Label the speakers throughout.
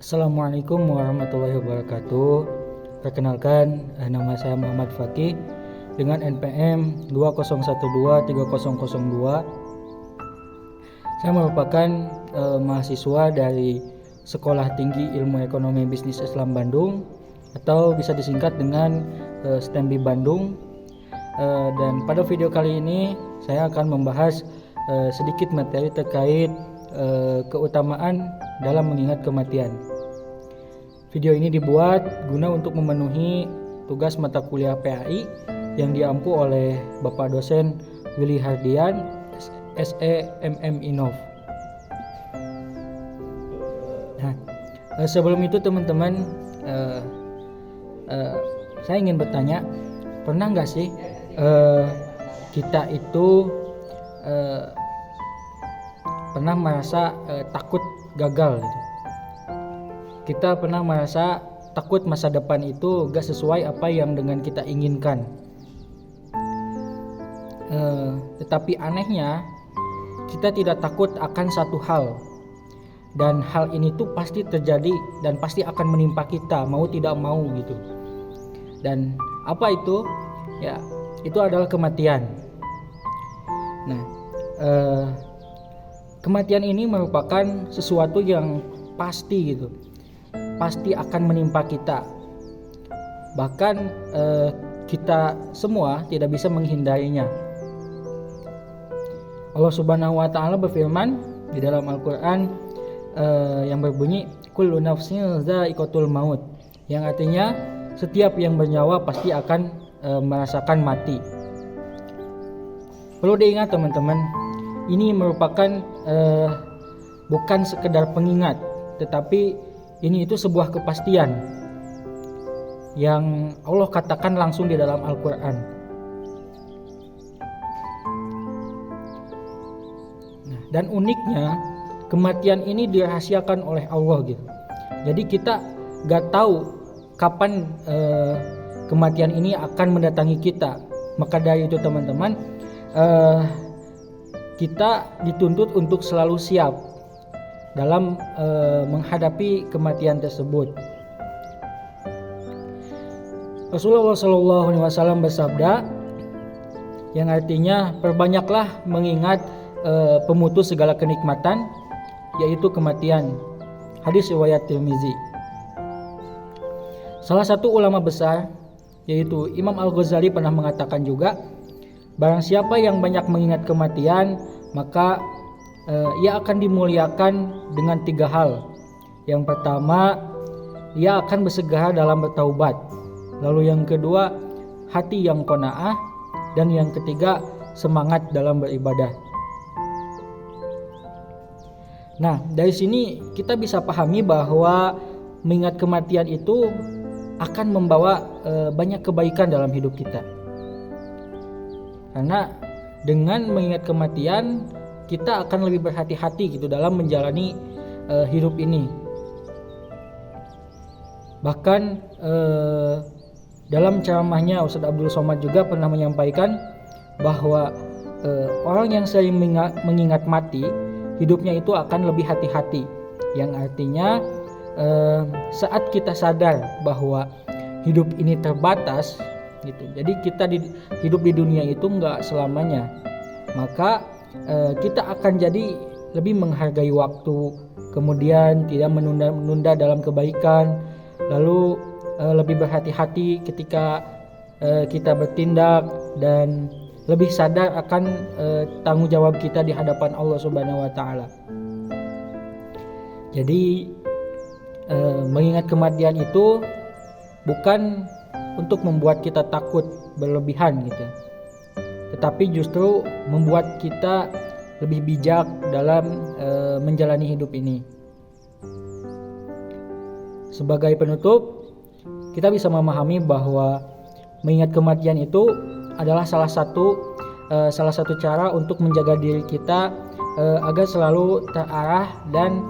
Speaker 1: Assalamualaikum warahmatullahi wabarakatuh. Perkenalkan, nama saya Muhammad Fakih dengan NPM 20123002. Saya merupakan mahasiswa dari Sekolah Tinggi Ilmu Ekonomi Bisnis Islam Bandung, atau bisa disingkat dengan STEMBI Bandung. Dan pada video kali ini saya akan membahas sedikit materi terkait keutamaan dalam mengingat kematian. Video ini dibuat guna untuk memenuhi tugas mata kuliah PAI yang diampu oleh Bapak dosen Willy Hardian, SE MM Innov. Nah, sebelum itu teman-teman, saya ingin bertanya, pernah nggak sih kita itu pernah merasa takut gagal gitu. Kita pernah merasa takut masa depan itu gak sesuai apa yang dengan kita inginkan. Tetapi anehnya kita tidak takut akan satu hal, dan hal ini tuh pasti terjadi dan pasti akan menimpa kita mau tidak mau gitu. Dan apa itu? Ya, itu adalah kematian. Nah, kematian ini merupakan sesuatu yang pasti gitu, pasti akan menimpa kita. Bahkan kita semua tidak bisa menghindarinya. Allah Subhanahu wa taala berfirman di dalam Al-Qur'an yang berbunyi kullu nafsin dha'iqatul maut, yang artinya setiap yang bernyawa pasti akan merasakan mati. Perlu diingat teman-teman, ini merupakan bukan sekedar pengingat, tetapi ini itu sebuah kepastian yang Allah katakan langsung di dalam Al-Quran. Nah, dan uniknya kematian ini dirahasiakan oleh Allah gitu. Jadi kita gak tahu kapan kematian ini akan mendatangi kita. Maka dari itu teman-teman, kita dituntut untuk selalu siap dalam menghadapi kematian tersebut. Rasulullah SAW bersabda, yang artinya perbanyaklah mengingat pemutus segala kenikmatan, yaitu kematian. Hadis riwayat Tirmizi. Salah satu ulama besar, yaitu Imam Al-Ghazali, pernah mengatakan juga, barang siapa yang banyak mengingat kematian, maka ia akan dimuliakan dengan 3 hal. Yang pertama, ia akan bersegera dalam bertaubat. Lalu yang kedua, hati yang qanaah. Dan yang ketiga, semangat dalam beribadah. Nah, dari sini kita bisa pahami bahwa mengingat kematian itu akan membawa banyak kebaikan dalam hidup kita. Karena dengan mengingat kematian, kita akan lebih berhati-hati gitu dalam menjalani hidup ini. Bahkan dalam ceramahnya Ustadz Abdul Somad juga pernah menyampaikan bahwa orang yang sering mengingat mati, hidupnya itu akan lebih hati-hati. Yang artinya saat kita sadar bahwa hidup ini terbatas gitu. Jadi kita hidup di dunia itu nggak selamanya. Maka kita akan jadi lebih menghargai waktu, kemudian tidak menunda dalam kebaikan, lalu lebih berhati-hati ketika kita bertindak, dan lebih sadar akan tanggung jawab kita di hadapan Allah Subhanahu wa taala. Jadi mengingat kematian itu bukan untuk membuat kita takut berlebihan gitu, tetapi justru membuat kita lebih bijak dalam menjalani hidup ini. Sebagai penutup, kita bisa memahami bahwa mengingat kematian itu adalah salah satu cara untuk menjaga diri kita agar selalu terarah dan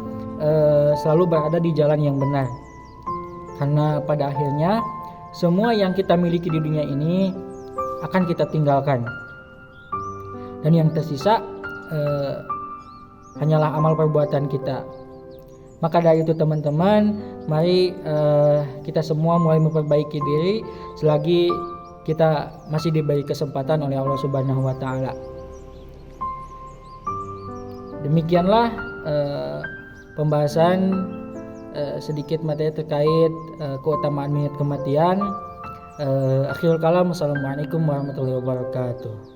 Speaker 1: selalu berada di jalan yang benar. Karena pada akhirnya semua yang kita miliki di dunia ini akan kita tinggalkan. Dan yang tersisa hanyalah amal perbuatan kita. Maka dari itu teman-teman, mari kita semua mulai memperbaiki diri selagi kita masih diberi kesempatan oleh Allah Subhanahu wa taala. Demikianlah pembahasan sedikit materi terkait keutamaan mengingat kematian. Akhirul kalam, assalamualaikum warahmatullahi wabarakatuh.